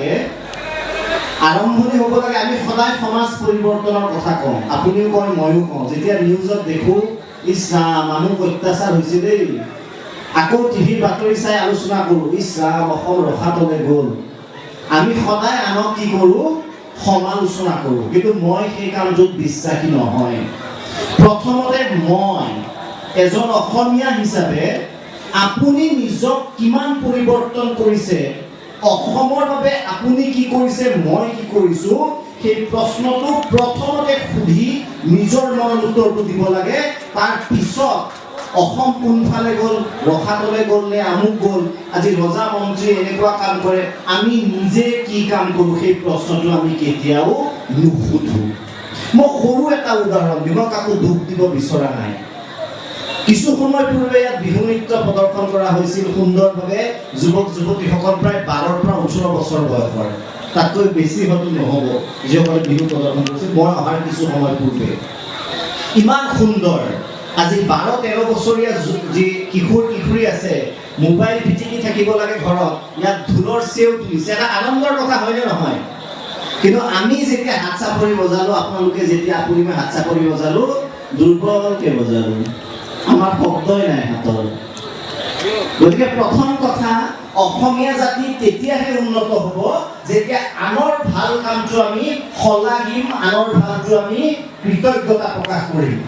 লাগে আৰম্ভণি হ'ব লাগে আমি সদায় সমাজ পৰিৱৰ্তনৰ কথা কওঁ আপুনিও কয় ময়ো কওঁ যেতিয়া নিউজত দেখোঁ ইছ ৰাম মানুহ অত্যাচাৰ হৈছে দেই আকৌ টিভিৰ বাতৰি চাই আলোচনা কৰোঁ ইছ ৰাম অসম ৰসাতলে গ'ল আমি সদায় আনক কি কৰোঁ সমালোচনা কৰোঁ কিন্তু মই সেই কামটোত বিশ্বাসী নহয় প্ৰথমতে মই এজন অসমীয়া হিচাপে আপুনি নিজক কিমান পৰিৱৰ্তন কৰিছে অসমৰ বাবে আপুনি কি কৰিছে মই কি কৰিছোঁ সেই প্ৰশ্নটো প্ৰথমতে সুধি নিজৰ মনৰ উত্তৰটো দিব লাগে তাৰ পিছত অসম কোনফালে গ'ল ৰসাতলে গ'ল নে আমুক গ'ল আজি ৰজা মন্ত্ৰী এনেকুৱা কাম কৰে আমি নিজে কি কাম কৰোঁ সেই প্ৰশ্নটো আমি কেতিয়াও নুসুধো মই সৰু এটা উদাহৰণ দিম কাকো দুখ দিব বিচৰা নাই কিছু সময় পূৰ্বে ইয়াত বিহু নৃত্য প্ৰদৰ্শন কৰা হৈছিল সুন্দৰভাৱে যুৱক যুৱতীসকল প্ৰায় 12 পৰা 18 বছৰ বয়সৰ তাতকৈ বেছি হয়তো নহ'ব যিসকলে বিহু প্ৰদৰ্শন কৰিছিল মই অহাৰ কিছু সময় পূৰ্বে ইমান সুন্দৰ আজি 12-13 বছৰীয়া যি কিশোৰ কিশোৰী আছে মোবাইল পিটিকি থাকিব লাগে ঘৰত ইয়াত ঢোলৰ চেউ তুলিছে এটা আনন্দৰ কথা হয়নে নহয় কিন্তু আমি যেতিয়া হাত চাপৰি বজালো আপোনালোকে যেতিয়া আপুনি মই হাত চাপৰি বজালো দুৰ্বলকে বজালো আমাৰ শব্দই নাই হাতৰ গতিকে প্ৰথম কথা অসমীয়া জাতি তেতিয়াহে উন্নত হ'ব যেতিয়া আনৰ ভাল কামটো আমি শলাগিম আনৰ ভালটো আমি কৃতজ্ঞতা প্ৰকাশ কৰিম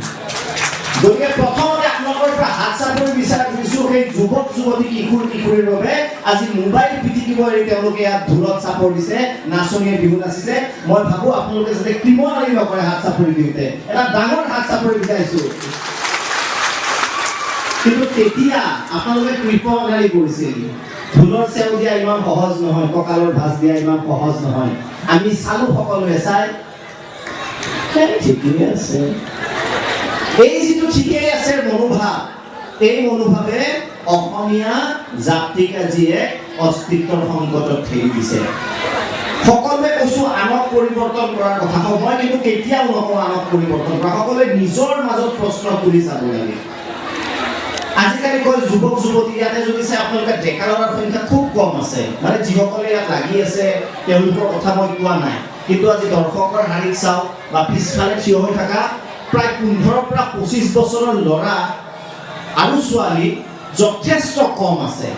গতিকে প্ৰথমতে আপোনালোকৰ পৰা হাত চাপৰি বিচাৰ কৰিছোঁ সেই যুৱক যুৱতী কিশোৰ কিশোৰীৰ বাবে আজি মোবাইল পিটিকিব এৰি তেওঁলোকে ইয়াত ঢোলত চাপৰ দিছে নাচনীয়ে বিহু নাচিছে মই ভাবোঁ আপোনালোকে যাতে কৃমনালি নকৰে হাত চাপৰি দিওঁতে এটা ডাঙৰ হাত চাপৰি বিচাৰিছোঁ কিন্তু তেতিয়া আপোনালোকে কৃপনালি কৰিছিল ঢোলৰ চেউ দিয়া ইমান সহজ নহয় কঁকালৰ ভাঁজ দিয়া ইমান সহজ নহয় আমি চালোঁ সকলোৱে চাই ঠিকেই আছে এই যিটো ঠিকেই আছে মনোভাৱ এই মনোভাৱে অসমীয়া জাতিক আজি এক অস্তিত্বৰ সংকটত ঠেলি দিছে সকলোৱে কৈছোঁ আনক পৰিৱৰ্তন কৰাৰ কথা মই কিন্তু কেতিয়াও নকওঁ আনক পৰিৱৰ্তন কৰা সকলোৱে নিজৰ মাজত প্ৰশ্ন তুলি চাব লাগে আজিকালি কয় যুৱক যুৱতী ইয়াতে যদি চাই আপোনালোকে ডেকা ল'ৰাৰ সংখ্যা খুব কম আছে মানে যিসকলে ইয়াত লাগি আছে তেওঁলোকৰ কথা মই কোৱা নাই কিন্তু আজি দৰ্শকৰ শাৰীত চাওক বা পিছফালে থিয় হৈ থকা প্ৰায় 15 পৰা 25 বছৰৰ ল'ৰা আৰু ছোৱালী যথেষ্ট কম আছে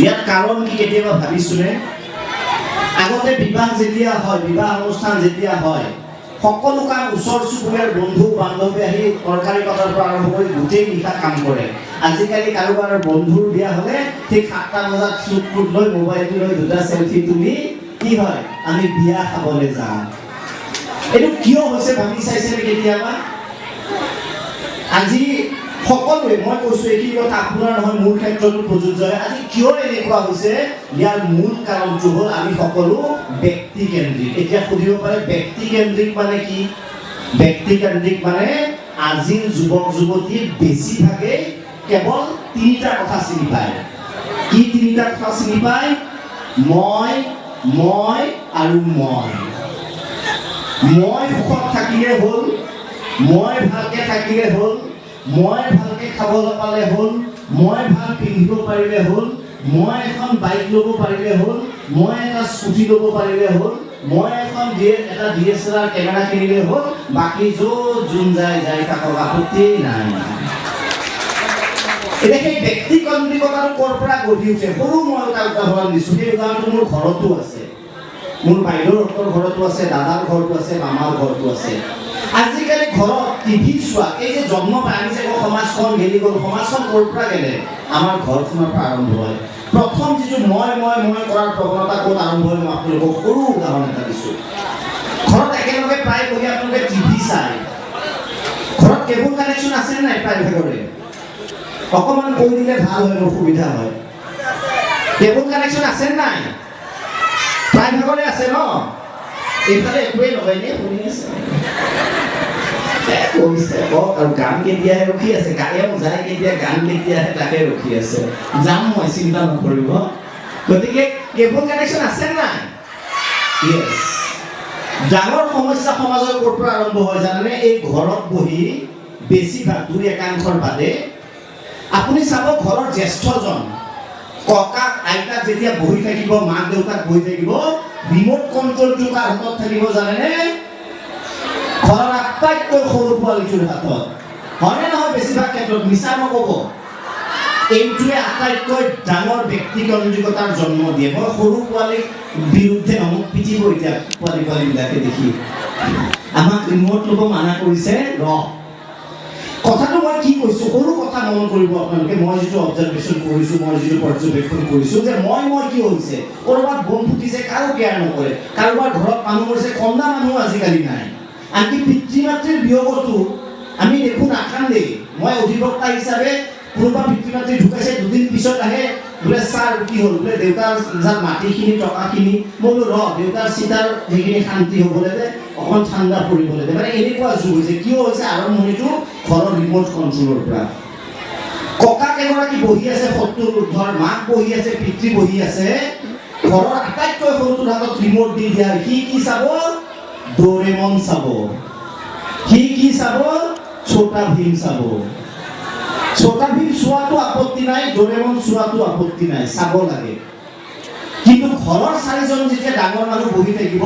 ইয়াত কাৰণ কি কেতিয়াবা ভাবিছোনে আগতে বিবাহ যেতিয়া হয় বিবাহ অনুষ্ঠান যেতিয়া হয় সকলো কাম ওচৰ চুবুৰীয়াৰ বন্ধু বান্ধৱী আহি তৰকাৰী কটাৰ পৰা আৰম্ভ কৰি গোটেই নিশা কাম কৰে আজিকালি কাৰোবাৰ বন্ধুৰ বিয়া হ'লে ঠিক 7টা বজাত চুট লৈ মোবাইলটো লৈ দুটা সেলফি তুলি কি হয় আমি বিয়া খাবলৈ যাওঁ এইটো কিয় হৈছে ভাবি চাইছে কেতিয়াবা আজি সকলোৱে মই কৈছোঁ এই কথা আপোনাৰ নহয় মোৰ ক্ষেত্ৰতো প্ৰযোজ্য হয় আজি কিয় এনেকুৱা হৈছে ইয়াৰ মূল কাৰণটো হ'ল আমি সকলো ব্যক্তিকেন্দ্ৰিক এতিয়া সুধিব পাৰে ব্যক্তিকেন্দ্ৰিক মানে কি ব্যক্তিকেন্দ্ৰিক মানে আজিৰ যুৱক যুৱতী বেছিভাগে কেৱল 3টা কথা চিনি পায় কি 3টা কথা চিনি পায় মই আৰু মই সুখত থাকিলে হ'ল মই ভালকে থাকিলে হ'ল মই ভালকে খাবলৈ পালে হ'ল মই ভাল পিন্ধিব পাৰিলে হ'ল মই এখন বাইক ল'ব পাৰিলে হ'ল মই এটা স্কুটি ল'ব পাৰিলে হ'ল মই এখন এটা DSLR কেমেৰা কিনিলে হ'ল বাকী যোন যাই থাকক আপত্তি নাই এতিয়া সেই ব্যক্তিকেন্দ্ৰিকতাটো ক'ৰ পৰা গঢ়ি উঠে সৰু মই এটা উদাহৰণ দিছোঁ সেই উদাহৰণটো মোৰ ঘৰতো আছে মোৰ বাইদেউহঁতৰ ঘৰতো আছে দাদাৰ ঘৰতো আছে মামাৰ ঘৰতো আছে আজিকালি ঘৰত টিভি চোৱা এই যে জন্ম পাই আমি যে সমাজখন গেলি গ'ল সমাজখন ক'ৰ পৰা গেলে আমাৰ ঘৰখনৰ পৰা আৰম্ভ হয় প্ৰথম যিটো মই কৰাৰ প্ৰৱণতা ক'ত আৰম্ভ হয় মই আপোনালোকক সৰু উদাহৰণ এটা দিছোঁ ঘৰত একেলগে প্ৰায় বহি আপোনালোকে টিভি চাই ঘৰত কেবল কানেকশ্যন আছে নাই প্ৰায়ভাগৰে অকণমান কৈ দিলে ভাল হয় মোৰ সুবিধা হয় কেবল কানেকশ্যন আছে নাই প্ৰায়ভাগৰে আছে ন এইফালে একোৱেই নহয় নে শুনি আছে কৈছে আৰু গান কেতিয়াহে ৰখি আছে গাড়ীও যায় কেতিয়া গান কেতিয়াহে তাকে ৰখি আছে যাম মই চিন্তা নকৰিব গতিকে কেবল কানেকশ্যন আছে নাই ইয়েছ ডাঙৰ সমস্যা সমাজৰ ক'ৰ পৰা আৰম্ভ হয় জানেনে এই ঘৰত বহি বেছিভাগ 2-1 বাদে আপুনি চাব ঘৰৰ জ্যেষ্ঠজন ককাক আইতাক যেতিয়া বহি থাকিব, মাক দেউতাক বহি থাকিব, ৰিমোট কণ্ট্ৰলটো কাৰ হাতত থাকিব জানেনে? ঘৰৰ আটাইতকৈ সৰু পোৱালিটোৰ হাতত। হয়নে নহয়? বেছিভাগ ক্ষেত্ৰত মিছা নক'ব। এইটোৱে আটাইতকৈ ডাঙৰ ব্যক্তিকেন্দ্ৰিকতাৰ জন্ম দিয়ে। মই সৰু পোৱালীৰ বিৰুদ্ধে মোক পিটিব এতিয়া পোৱালীবিলাকে দেখি। আমাক ৰিমোট ল'ব মানা কৰিছে, কথাটো মই কি কৈছোঁ, সৰু কথা মন কৰিব আপোনালোকে। মই যিটো অবজাৰভেশ্যন কৰিছোঁ, মই যিটো পৰ্যবেক্ষণ কৰিছোঁ, যে মই কি হৈছে, ক'ৰবাত বোম ফুটিছে, কাৰো কেয়াৰ নকৰে, কাৰোবাৰ ঘৰত মানুহ মৰিছে, কন্দা মানুহ আজিকালি নাই। আনকি পিতৃ মাতৃৰ বিয়োগতো আমি দেখোঁ নাকান্দে। মই অধিবক্তা হিচাপে কোনোবা পিতৃ মাতৃ ঢুকাইছে, দুদিন পিছত আহে বোলে ছাৰ কি হ'ল, বোলে দেউতাৰ যাৰ মাটিখিনি টকাখিনি, মই বোলো দেউতাৰ চিতাৰ সেইখিনি শান্তি হ'বলৈ দে, অকণ ঠাণ্ডা পৰিবলৈ দে। মানে এনেকুৱা যুগ হৈছে। কিয় হৈছে? আৰম্ভণিটো ঘৰৰ ৰিমোট কণ্ট্ৰলৰ পৰা। ককাক এগৰাকী বহি আছে 70 ঊৰ্ধৰ, মাক বহি আছে, পিতৃ বহি আছে, ঘৰৰ আটাইতকৈ সৰুটোৰ হাতত ৰিমোট দি দিয়া। সি কি চাব? ডৰেমন চাব। সি কি চাব? ছোটা ভীম চাব। ছোটা ভীম চোৱাটো আপত্তি নাই, ডৰেমন চোৱাটো আপত্তি নাই, চাব লাগে। কিন্তু ঘৰৰ 4জন যেতিয়া ডাঙৰ মানুহ বহি থাকিব,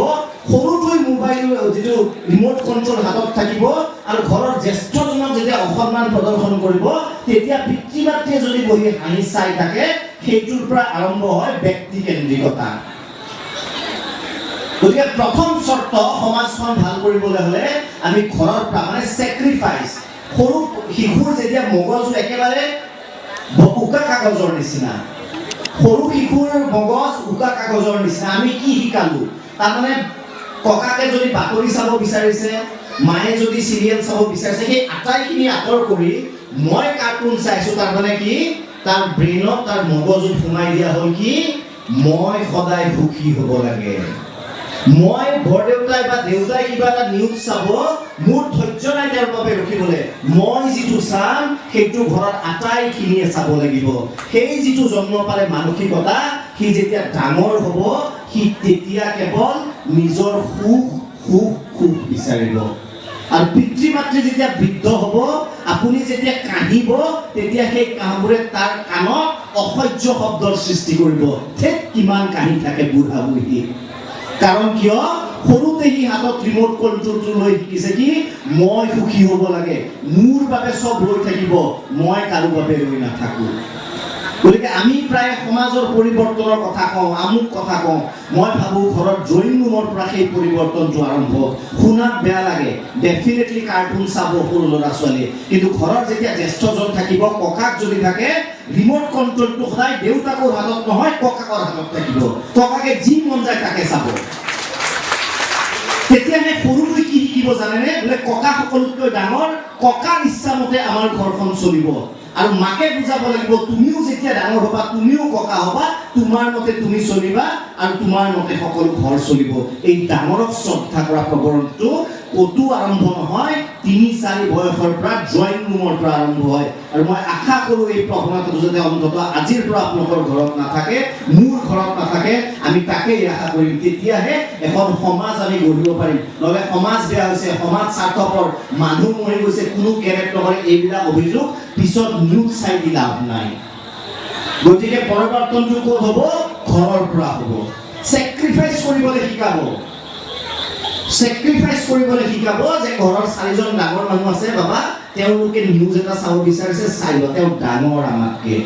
সৰুটোৱে মোবাইল যিটো ৰিমোট কণ্ট্ৰল হাতত থাকিব, আৰু ঘৰৰ জ্যেষ্ঠজনক যেতিয়া অসন্মান প্ৰদৰ্শন কৰিব, তেতিয়া পিতৃ মাতৃয়ে যদি বহি হাঁহি চাই থাকে, সেইটোৰ পৰা আৰম্ভ হয় ব্যক্তিকেন্দ্ৰিকতা। গতিকে প্ৰথম চৰ্ত, সমাজখন ভাল কৰিবলৈ হ'লে আমি ঘৰৰ পৰা মানে চেক্ৰিফাইচ। সৰু শিশুৰ যেতিয়া মগজু একেবাৰে উকা কাগজৰ নিচিনা, সৰু শিশুৰ মগজ উকা কাগজৰ নিচিনা। আমি কি শিকালো? তাৰমানে ককাকে যদি বাতৰি চাব বিচাৰিছে, মায়ে যদি চিৰিয়েল চাব বিচাৰিছে, সেই আটাইখিনি আঁতৰ কৰি মই কাৰ্টুন চাইছোঁ, তাৰমানে কি তাৰ ব্ৰেইনত, তাৰ মগজুত সোমাই দিয়া হ'ল কি মই সদায় সুখী হ'ব লাগে। মই বৰদেউতাই বা দেউতাই কিবা এটা নিউজ চাব, মোৰ ধৈৰ্য নাই তেওঁৰ বাবে ৰখিবলৈ। মই যিটো চাম সেইটো ঘৰত আটাইখিনিয়ে চাব লাগিব। সেই যিটো জন্ম পালে মানসিকতা, সি যেতিয়া ডাঙৰ হ'ব, সি তেতিয়া কেৱল নিজৰ সুখ বিচাৰিব। আৰু পিতৃ মাতৃ যেতিয়া বৃদ্ধ হ'ব, আপুনি যেতিয়া কাঁহিব, তেতিয়া সেই কাঁহবোৰে তাৰ কাণত অসহ্য শব্দৰ সৃষ্টি কৰিব। ঠিক কিমান কাঁহি থাকে বুঢ়া বুঢ়ী। কাৰণ কিয়? সৰুতে সি হাতত ৰিমোট কণ্ট্ৰলটো লৈ শিকিছে কি মই সুখী হ'ব লাগে, মোৰ বাবে চব ৰৈ থাকিব, মই কাৰো বাবে ৰৈ নাথাকো। গতিকে আমি প্ৰায় সমাজৰ পৰিৱৰ্তনৰ কথা কওঁ, আমুক কথা কওঁ। মই ভাবোঁ ঘৰত ড্ৰয়িং ৰুমৰ পৰা সেই পৰিৱৰ্তনটো আৰম্ভ। শুনাত বেয়া লাগে, ডেফিনেটলি কাৰ্টুন চাব সৰু ল'ৰা ছোৱালীয়ে, কিন্তু ঘৰত যেতিয়া জ্যেষ্ঠজন থাকিব, ককাক যদি থাকে, ৰিমোট কণ্ট্ৰলটো সদায় দেউতাকৰ হাতত নহয়, ককাকৰ হাতত থাকিব। ককাকে যি মন যায় তাকে চাব। তেতিয়া সেই সৰুটোৱে কি শিকিব জানেনে? বোলে ককা সকলোতকৈ ডাঙৰ, ককাৰ ইচ্ছামতে আমাৰ ঘৰখন চলিব। আৰু মাকে বুজাব লাগিব, তুমিও যেতিয়া ডাঙৰ হ'বা, তুমিও ককা হ'বা, তোমাৰ মতে তুমি চলিবা, আৰু তোমাৰ মতে সকলো ঘৰ চলিব। এই ডাঙৰক শ্ৰদ্ধা কৰা প্ৰৱণতাটো ক'তো আৰম্ভ নহয়, 3-4 বয়সৰ পৰা ড্ৰয়িং ৰুমৰ পৰা আৰম্ভ হয়। আৰু মই আশা কৰোঁ এই প্ৰৱণতাটো যাতে অন্ততঃ আজিৰ পৰা আপোনালোকৰ ঘৰত নাথাকে, মোৰ ঘৰত নাথাকে। আমি তাকেই আশা কৰিম। তেতিয়াহে এখন সমাজ আমি গঢ়িব পাৰিম। নহ'লে সমাজ বেয়া হৈছে, সমাজ স্বাৰ্থপৰ, মানুহ মৰি গৈছে, কোনো কেৰেক্ট নকৰে, এইবিলাক অভিযোগ পিছত নিউজ চাই দি লাভ নাই। গতিকে পৰিৱৰ্তনটো ক'ত হ'ব? ঘৰৰ পৰা হ'ব। চেক্ৰিফাইচ কৰিবলৈ শিকাব। চেক্ৰিফাইচ কৰিবলৈ শিকাব যে ঘৰৰ 4জন ডাঙৰ মানুহ আছে, বাবা তেওঁলোকে নিউজ এটা চাব বিচাৰিছে, চাই লওঁ, তেওঁ ডাঙৰ আমাতকে।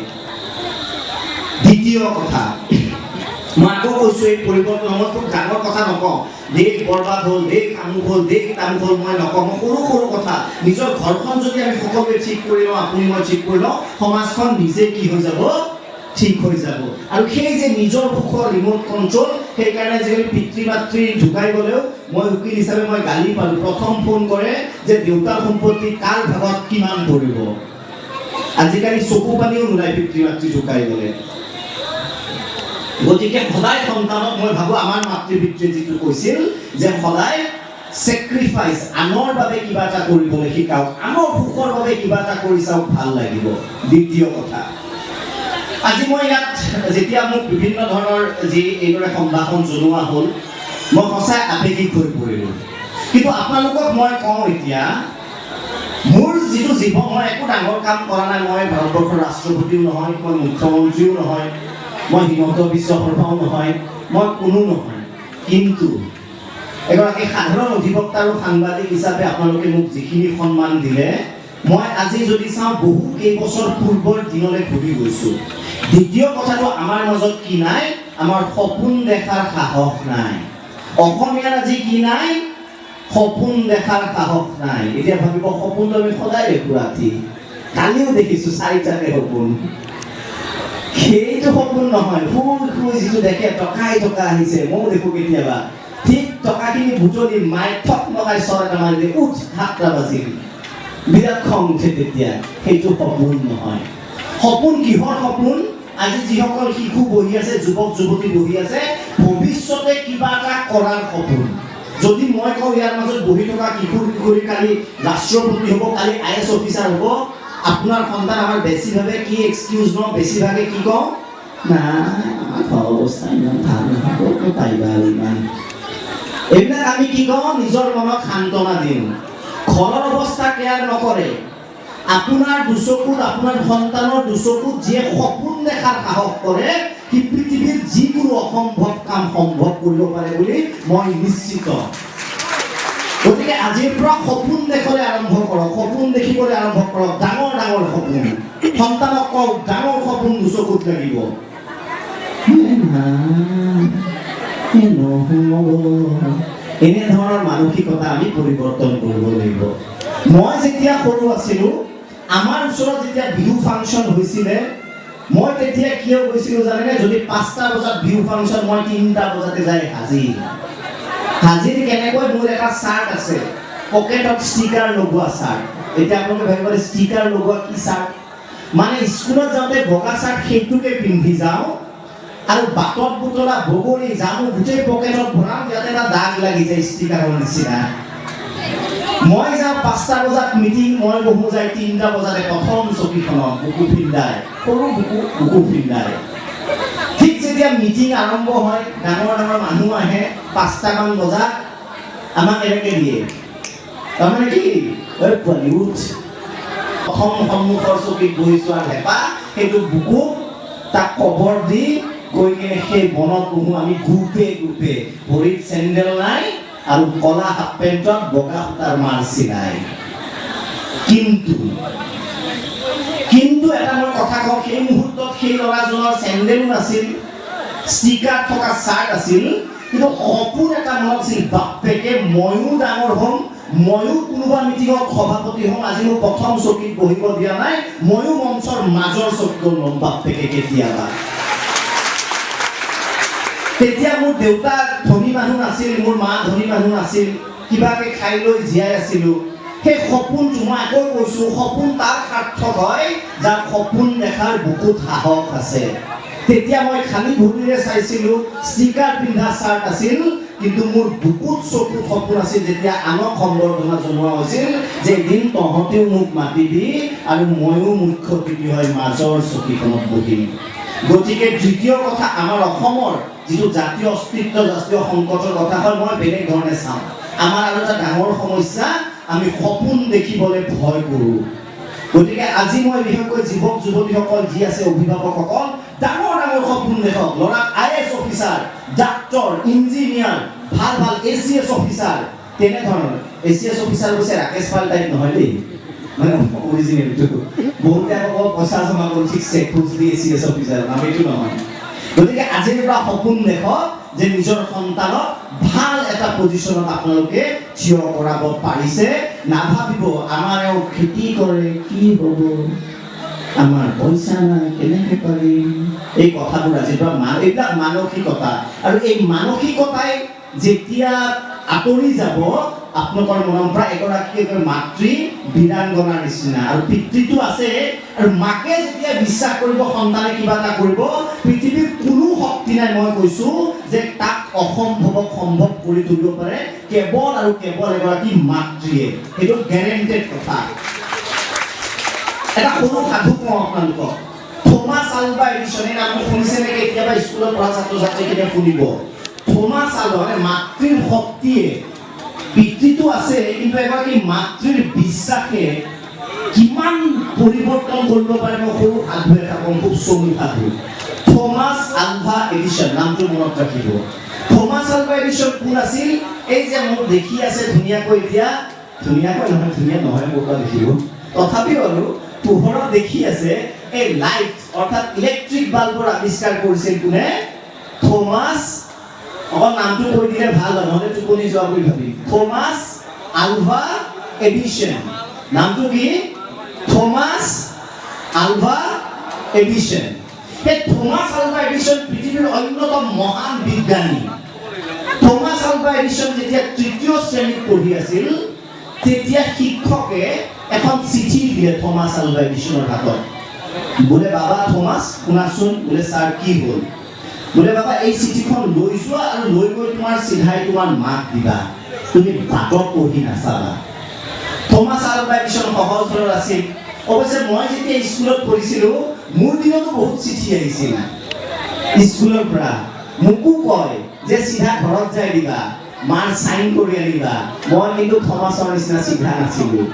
দ্বিতীয় কথা, মই আকৌ কৈছোঁ এই পৰিৱৰ্তন, মই খুব ডাঙৰ কথা নকওঁ। দেশ বৰবাদ হ'ল, দেশ আমুক হ'ল, দেশ তামুক হ'ল, মই নকওঁ। মই সৰু কথা, নিজৰ ঘৰখন যদি আমি সকলোৱে ঠিক কৰি লওঁ, আপুনি মই ঠিক কৰি লওঁ, সমাজখন নিজে কি হৈ যাব? ঠিক হৈ যাব। আৰু সেই যে নিজৰ সুখৰ ৰিমোট কণ্ট্ৰল, সেইকাৰণে আজিকালি পিতৃ মাতৃ ঢুকাই গ'লেও মই উকিল হিচাপে মই গালি পালোঁ। প্ৰথম ফোন কৰে যে দেউতাৰ সম্পত্তি কাৰ ভাগত কিমান পৰিব। আজিকালি চকু পানীও নোলায় পিতৃ মাতৃ ঢুকাই গ'লে। গতিকে সদায় সন্তানক মই ভাবোঁ আমাৰ মাতৃ পিতৃয়ে যিটো কৈছিল যে সদায় চেক্ৰিফাইচ, আনৰ বাবে কিবা এটা কৰিবলৈ শিকাওক, আনৰ সুখৰ বাবে কিবা এটা কৰি চাওক, ভাল লাগিব। দ্বিতীয় কথা, আজি মই ইয়াত যেতিয়া মোক বিভিন্ন ধৰণৰ যি এইদৰে সম্ভাষণ জনোৱা হ'ল, মই সঁচাই আৱেগিক হৈ পৰিলোঁ। কিন্তু আপোনালোকক মই কওঁ, এতিয়া মোৰ যিটো জীৱন, মই একো ডাঙৰ কাম কৰা নাই। মই ভাৰতবৰ্ষৰ ৰাষ্ট্ৰপতিও নহয়, মই মুখ্যমন্ত্ৰীও নহয়, মই হিমন্ত বিশ্ব শৰ্মাও নহয়, মই কোনো নহয়, কিন্তু এগৰাকী সাধাৰণ অধিবক্তা আৰু সাংবাদিক হিচাপে আপোনালোকে মোক যিখিনি সন্মান দিলে, মই আজি যদি চাওঁ বহু কেইবছৰ পূৰ্বৰ দিনলৈ ঘূৰি গৈছোঁ। দ্বিতীয় কথাটো আমাৰ মাজত কি নাই, আমাৰ সপোন দেখাৰ সাহস নাই। অসমীয়াৰ আজি কি নাই, সপোন দেখাৰ সাহস নাই। এতিয়া ভাবিব সপোনটো আমি সদায় দেখোঁ ৰাতি, কালিও দেখিছোঁ 4টাতে সপোন। সেইটো সপোন নহয়, শুই শুই যিটো দেখে টকাই টকা আহিছে, ময়ো দেখোঁ কেতিয়াবা। ঠিক টকাখিনি বুটলি মায়ে ঠক লগাই 6টা মাৰি দিয়ে, উঠ 7টা বাজিল, বিৰাট খং উঠে তেতিয়া। সেইটো সপোন নহয়। সপোন কিহৰ সপোন? আজি যিসকল শিশু বহি আছে, যুৱক যুৱতী বহি আছে, ভৱিষ্যতে কিবা এটা কৰাৰ সপোন। যদি মই কওঁ ইয়াৰ মাজত বহি থকা কিশোৰ কিশোৰী কালি ৰাষ্ট্ৰপতি হ'ব, কালি IAS অফিচাৰ হ'ব, আপোনাৰ সন্তান আমাৰ বেছিভাগে কি এক্সকিউজ ন, বেছিভাগে কি কওঁ, নাই আমাৰ ঘৰৰ অৱস্থা ইমান ভাল নহয়, পাৰিবা আৰু ইমান। এইবিলাক আমি কি কওঁ, নিজৰ মনক সান্তনা দিওঁ। ঘৰৰ অৱস্থা কেয়াৰ নকৰে। আপোনাৰ দুচকুত, আপোনাৰ সন্তানৰ দুচকুত যিয়ে সপোন দেখাৰ সাহস কৰে, সি পৃথিৱীৰ যিকোনো অসম্ভৱ কাম সম্ভৱ কৰিব পাৰে বুলি মই নিশ্চিত। গতিকে আজিৰ পৰা সপোন দেখিবলৈ আৰম্ভ কৰক, সপোন দেখিবলৈ আৰম্ভ কৰক, ডাঙৰ ডাঙৰ সপোন। সন্তানক কওক ডাঙৰ সপোন দুচকুত লাগিব। এনেধৰণৰ মানসিকতা আমি পৰিৱৰ্তন কৰিব লাগিব। মই যেতিয়া সৰু আছিলোঁ, আমাৰ ওচৰত যেতিয়া বিহু ফাংচন হৈছিলে, মই তেতিয়া কিয় গৈছিলোঁ জানেনে? যদি 5টা বজাত বিহু ফাংচন, মই 3টা বজাতে যাই হাজিৰ। হাজিৰ কেনেকৈ? মোৰ এটা চাৰ্ট আছে, পকেটত ষ্টিকাৰ লগোৱা চাৰ্ট। এতিয়া আপোনালোকে ভাবিব পাৰে ষ্টিকাৰ লগোৱা কি চাৰ্ট? মানে স্কুলত যাওঁতে বগা চাৰ্ট সেইটোকে পিন্ধি যাওঁ, আৰু বাটত বুটলা বগৰী জামু গোটেই পকেটত ভৰাওঁ, ইয়াতে এটা দাগ লাগি যায় ষ্টিকাৰৰ নিচিনা। মই যাওঁ 5টা বজাত মিটিং, মই বহো যায় 3টা বজাতে প্ৰথম চকীখনত, বুকু ফিন্দাই, সৰু বুকু ফিন্দাই। ঠিক যেতিয়া মিটিং আৰম্ভ হয়, ডাঙৰ ডাঙৰ মানুহ আহে, 5টামান বজাত আমাক এনেকৈ দিয়ে, তাৰমানে কি, পোৱালি উঠ। প্ৰথম সন্মুখৰ চকীত বহি যোৱাৰ হেঁপাহ, সেইটো বুকু তাক কবৰ দি গৈ কিনে সেই বনত বহো আমি গ্ৰুপে গ্ৰুপে, ভৰিত চেণ্ডেল নাই আৰু কলা হাফ পেণ্টত বগা সূতাৰ মাৰ চিলাই। কিন্তু এটা মই কথা কওঁ, সেই মুহূৰ্তত সেই ল'ৰাজনৰ চেণ্ডেলো নাছিল, ষ্টিকাৰ থকা চাৰ্ট আছিল, কিন্তু সপোন এটা মনত আছিল, বাপেকে ময়ো ডাঙৰ হ'ম, ময়ো কোনোবা মিটিঙত সভাপতি হ'ম, আজি মোক প্ৰথম চকীত বহিব দিয়া নাই, ময়ো মঞ্চৰ মাজৰ চকীত ল'ম বাপেকে কেতিয়াবা। তেতিয়া মোৰ দেউতা ধনী মানুহ নাছিল, মোৰ মা ধনী মানুহ নাছিল, কিবাকে খাই লৈ জীয়াই আছিলোঁ। সেই সপোনটো মই আকৌ কৈছোঁ, সপোন তাৰ সাৰ্থক হয় যাৰ সপোন দেখাৰ বুকুত সাহস আছে। তেতিয়া মই খালী ভৰিৰে চাইছিলোঁ, ষ্টিকাৰ পিন্ধা চাৰ্ট আছিল, কিন্তু মোৰ বুকুত চকুত সপোন আছিল, যেতিয়া আনক সম্বৰ্ধনা জনোৱা হৈছিল যে এদিন তহঁতেও মোক মাতিবি আৰু ময়ো মুখ্য অতিথি হৈ মাজৰ চকীখনত বহিম। গতিকে দ্বিতীয় কথা, আমাৰ অসমৰ যিটো জাতীয় অস্তিত্ব, জাতীয় সংকটৰ কথা হয়, মই বেলেগ ধৰণে চাওঁ। আমাৰ আৰু এটা ডাঙৰ সমস্যা, আমি সপোন দেখিবলৈ ভয় কৰোঁ। গতিকে আজি মই বিশেষকৈ যুৱক যুৱতীসকল যি আছে, অভিভাৱকসকল, ডাঙৰ ডাঙৰ সপোন দেখক। ল'ৰাক IAS অফিচাৰ, ডাক্তৰ, ইঞ্জিনিয়াৰ, ভাল ভাল ACS অফিচাৰ, তেনেধৰণৰ। ACS অফিচাৰ হৈছে ৰাকেশ পাল টাইপ নহয় দেই, মানে অৰিজিনেলটো। বহুতে আকৌ পইচা জমা কৰি ঠিকছে খোজ দি ACS অফিচাৰ, আমিতো নহয়। গতিকে আজিৰ পৰা সপোন দেখক যে নিজৰ সন্তানক ভাল এটা পজিশ্যনত আপোনালোকে থিয় কৰাব পাৰিছে। নাভাবিব আমাৰ এওঁ খেতি কৰে, কি হ'ব, আমাৰ পইচা নাই, কেনেকৈ পাৰিম, এই কথাবোৰ আজিৰ পৰা এইবিলাক মানসিকতা। আৰু এই মানসিকতাই যেতিয়া আঁতৰি যাব আপোনালোকৰ মনৰ পৰা, এগৰাকী মাতৃ বীৰাংগনাৰ নিচিনা, আৰু পিতৃটো আছে, আৰু মাকে যেতিয়া বিশ্বাস কৰিব সন্তানে কিবা এটা কৰিব, পৃথিৱীৰ কোনো শক্তি নাই, মই কৈছোঁ যে তাক অসম্ভৱক সম্ভৱ কৰি তুলিব পাৰে কেৱল আৰু কেৱল এগৰাকী মাতৃয়ে। সেইটো গেৰেণ্টেড কথা। এটা সৰু সাধু কওঁ আপোনালোকক। থমাছ আলভা এডিছনে নামটো শুনিছে নেকি? কেতিয়াবা স্কুলত পঢ়া ছাত্ৰ ছাত্ৰীখিনিয়ে শুনিব। থমাছ আলভা মাতৃৰ শক্তিয়ে, পিতৃটো আছে কিন্তু এগৰাকী মাতৃৰ বিশ্বাসে কিমান পৰিৱৰ্তন কৰিব পাৰে, মই সৰু সাধু এটা কওঁ, খুব চমু সাধু। থমাস আলভা এডিসন নামটো মনত ৰাখিব থমাস আলভা এডিসন কোন আছিল এই যে মোক দেখি আছে ধুনীয়াকৈ এতিয়া ধুনীয়াকৈ নহয় মোটা দেখিব তথাপিও আৰু পোহৰত দেখি আছে এই লাইট অৰ্থাৎ ইলেক্ট্ৰিক বাল্বৰ আৱিষ্কাৰ কৰিছিল কোনে থমাস নামটো কৈ দিলে ভাল হয় নহলে টোপনি যোৱা বুলি ভাবি থমাস আলভা এডিসন নামটো কি থমাস আলভা এডিসন এই থমাস আলভা এডিসন পৃথিৱীৰ অন্যতম মহান বিজ্ঞানী থমাস আলভা এডিসন যেতিয়া তৃতীয় শ্ৰেণীত পঢ়ি আছিল তেতিয়া শিক্ষকে এখন চিঠি দিলে থমাস আলভা এডিসনৰ হাতত বোলে বাবা থমাস শুনাচোন বোলে স্যাৰ কি হ'ল বোলে বাবা এই চিঠিখন লৈ যোৱা আৰু লৈ গৈ তোমাৰ চিধাই তোমাৰ মাক দিবা তুমি বাটত পঢ়ি নাচাবা থমাস আলভা এডিসন সহজ সৰল আছিল অৱশ্যে মই যেতিয়া স্কুলত পঢ়িছিলোঁ মোৰ দিনতো বহুত চিঠি আহিছিল স্কুলৰ পৰা মোকো কয় যে চিধা ঘৰত যাই দিবা মাৰ সাইন কৰি আনিবা মই কিন্তু থমাসৰ নিচিনা চিধা নাছিলোঁ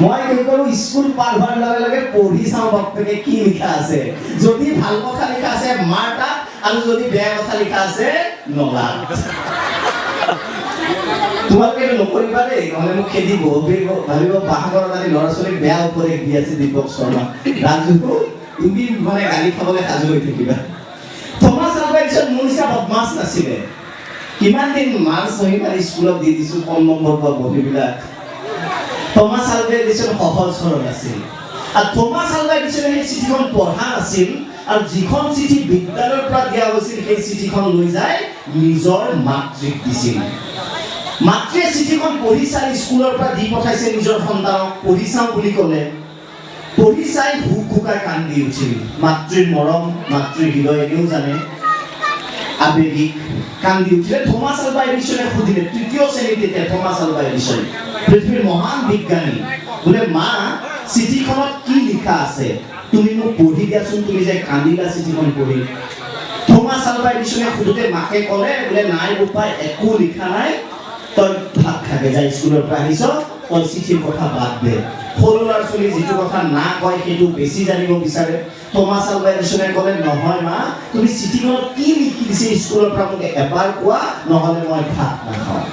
মই কি কৰো স্কুল পাৰ হোৱাৰ লগে লগে পঢ়ি চাওঁ বাপেকে কি লিখা আছে যদি ভাল কথা লিখা আছে মাৰ তাত আৰু যদি বেয়া কথা লিখা আছে নলাত তোমালোকে নকৰিবা দেই নহলে মোক খেদিব ভাবিব বাহাগৰ দানি ল'ৰা ছোৱালীক বেয়া উপদেশ দি আছে দীপক শৰ্মা ৰাজুকো তুমি মানে গালি খাবলৈ সাজু হৈ থাকিবা থমাস আলভা এডিসন মোৰ নিচিনা বদমাছ নাছিলে কিমান দিন মাৰ সহি মাৰি স্কুলত দি দিছো 5 নম্বৰ পৰা বহিবিলাক থমাস আলভা এডিসন সহজ সৰল আছিল আৰু থমাস আলভা এডিসনে সেই চিঠিখন পঢ়া আছিল আৰু যিখন চিঠি বিদ্যালয়ৰ পৰা দিয়া হৈছিল সেই চিঠিখন লৈ যায় নিজৰ মাতৃক দিছিল মাতৃয়ে চিঠিখন পঢ়ি চাই স্কুলৰ পৰা দি পঠাইছে নিজৰ সন্তানক পঢ়ি চাওঁ বুলি ক'লে পঢ়ি চাই হুকাই কান্দি উঠিল মাতৃৰ মৰম মাতৃৰ হৃদয় এনেও জানে আবেগিক কান্দি উঠিলে থমাস আলভা এডিসনে সুধিলে তৃতীয় শ্ৰেণীত এতিয়া থমাস আলভা এডিসন পৃথিৱীৰ মহান বিজ্ঞানী বোলে মা চিঠিখনত কি লিখা আছে তুমি মোক পঢ়ি দিয়াচোন তুমি যে কান্দিলা চিঠিখন পঢ়ি থমাস আলভা এডিসনে সুধোতে মাকে ক'লে বোলে নাই বোপাই একো লিখা নাই তই ভাত খাগে যাই স্কুলৰ পৰা আহিছ তই চিঠিৰ কথা বাদ দে সৰু ল'ৰা ছোৱালী যিটো কথা না কয় সেইটো বেছি জানিব বিচাৰে থমাস আলভা এডিসনে ক'লে নহয় মা তুমি চিঠিখনত কি লিখি দিছে স্কুলৰ পৰা মোক এবাৰ কোৱা নহ'লে মই ভাত নাখাওঁ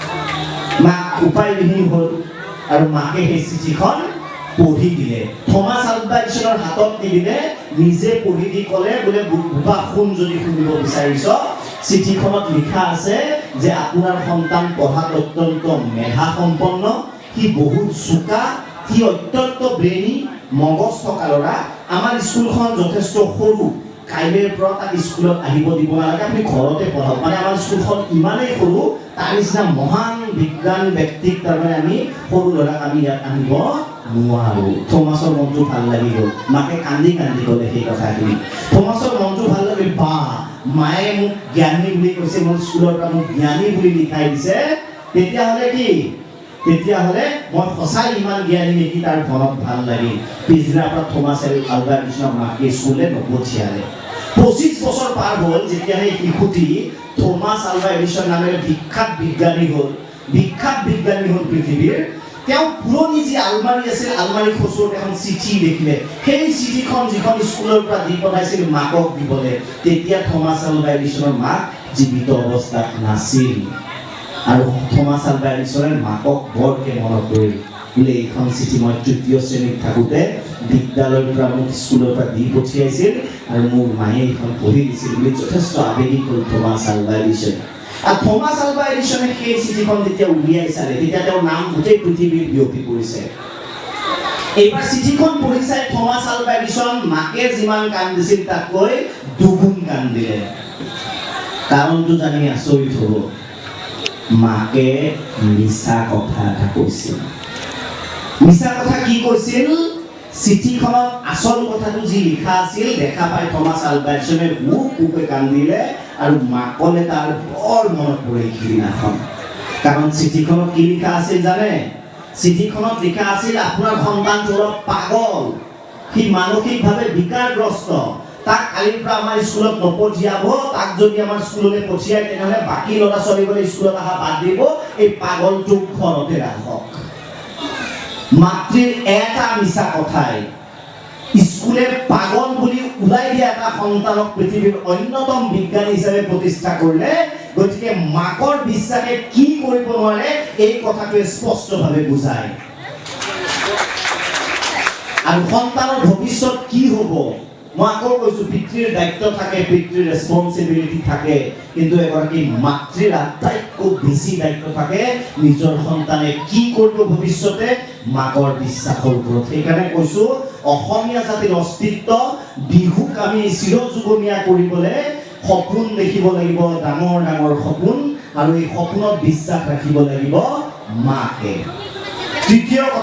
মাক উপায়বিহীন হ'ল আৰু মাকে সেই চিঠিখন পঢ়ি দিলে থমাস আলভা এডিসনৰ হাতত নিদিলে নিজে পঢ়ি দি ক'লে বোলে বুবা শুন যদি শুনিব বিচাৰিছ চিঠিখনত লিখা আছে যে আপোনাৰ সন্তান পঢ়াত অত্যন্ত মেধা সম্পন্ন সি বহুত চোকা সি অত্যন্ত ব্ৰেইনী মগজ থকা ল'ৰা আমাৰ স্কুলখন যথেষ্ট সৰু কাইলৈৰ পৰা তাক স্কুলত আহিব দিব নালাগে আপুনি ঘৰতে পঢ়াওক মানে আমাৰ স্কুলখন ইমানেই সৰু তাৰ নিচিনা মহান বিজ্ঞান ব্যক্তিক তাৰমানে আমি সৰু ল'ৰাক আমি ইয়াত আনিব নোৱাৰো থমাসৰ মনটো ভাল লাগি গ'ল মাকে কান্দি কান্দি ক'লে সেই কথাখিনি থমাসৰ মনটো ভাল লাগিল বা মায়ে মোক জ্ঞানী বুলি কৈছে মোৰ স্কুলৰ পৰা মোক জ্ঞানী বুলি লিখাই দিছে তেতিয়াহ'লে মই সঁচাই ইমান জ্ঞানী নেকি তাৰ মনত ভাল লাগিল পিছদিনাৰ পৰা থমাস আলভা এডিসনক মাকে স্কুললৈ নপঠিয়ালে 25 বছৰ পাৰ হ'ল যেতিয়া সেই শিশুটি থমাস আলভা এডিসন নামেৰে বিখ্যাত বিজ্ঞানী হ'ল পৃথিৱীৰ তেওঁ পুৰণি যি আলমাৰী আছিল আলমাৰী খচুৰত এখন চিঠি দেখিলে সেই চিঠিখন যিখন স্কুলৰ পৰা দি পঠাইছিল মাকক দিবলৈ তেতিয়া থমাস আলভা এডিসনৰ মাক জীৱিত অৱস্থাত নাছিল আৰু থমাস আলভা এডিসনে মাকক বৰকে মনত কৰিল বোলে এইখন চিঠি মই তৃতীয় শ্ৰেণীত থাকোঁতে বিদ্যালয়ৰ পৰা মোক স্কুলৰ পৰা দি পঠিয়াইছিল আৰু মোৰ মায়ে এইখন পঢ়ি দিছিল বুলি যথেষ্ট আবেগিক হ'ল থমাস আলভা এডিসন আৰু থমাস আলভা এডিসনে সেই চিঠিখন যেতিয়া উলিয়াই চালে তেতিয়া তেওঁৰ নাম গোটেই পৃথিৱীত বিয়পি পৰিছে এইবাৰ চিঠিখন পঢ়ি চাই থমাস আলভা এডিসন মাকে যিমান কান্দিছিল তাতকৈ দুগুণ কান্দিলে কাৰণটো জানি আচৰিত হ'ব মাকে মিছা কথা এটা কৈছিল মিছা কথা কি কৈছিল চিঠিখনত আসল কথাটো যি লিখা আছিল দেখা পাই থমাস আলভা এডিসনে হুকে কান্দিলে আৰু মাকলে তাৰ বৰ মনত পৰে সিদিনাখন কাৰণ চিঠিখনত কি লিখা আছিল জানে চিঠিখনত লিখা আছিল আপোনাৰ সন্তানটো অলপ পাগল সি মানসিকভাৱে বিকাৰগ্ৰস্ত তাক কালিৰ পৰা আমাৰ স্কুলত নপঠিয়াব তাক যদি আমাৰ স্কুললৈ পঠিয়ায় তেনেহ'লে বাকী ল'ৰা ছোৱালীবোৰে স্কুলত অহা বাদ দিব এই পাগলটোক ঘৰতে ৰাখক মাতৃৰ এটা মিছা কথাই স্কুলে পাগল বুলি ওলাই দিয়া এটা সন্তানক পৃথিৱীৰ অন্যতম বিজ্ঞানী হিচাপে প্ৰতিষ্ঠা কৰিলে গতিকে মাকৰ বিশ্বাসে কি কৰিব নোৱাৰে এই কথাটোৱে স্পষ্টভাৱে বুজায় আৰু সন্তানৰ ভৱিষ্যত কি হ'ব মই আকৌ কৈছো পিতৃৰ দায়িত্ব থাকে পিতৃৰ ৰেসপন্সিবিলিটি থাকে কিন্তু এগৰাকী মাতৃৰ আটাইতকৈ বেছি দায়িত্ব থাকে নিজৰ সন্তানে কি কৰিব ভৱিষ্যতে মাকৰ বিশ্বাসৰ ওপৰত সেইকাৰণে কৈছো অসমীয়া জাতিৰ অস্তিত্ব বিহুক আমি চিৰযুগমীয়া কৰিবলৈ সপোন দেখিব লাগিব ডাঙৰ ডাঙৰ সপোন আৰু এই সপোনত বিশ্বাস ৰাখিব লাগিব মাকে তৃতীয় কথা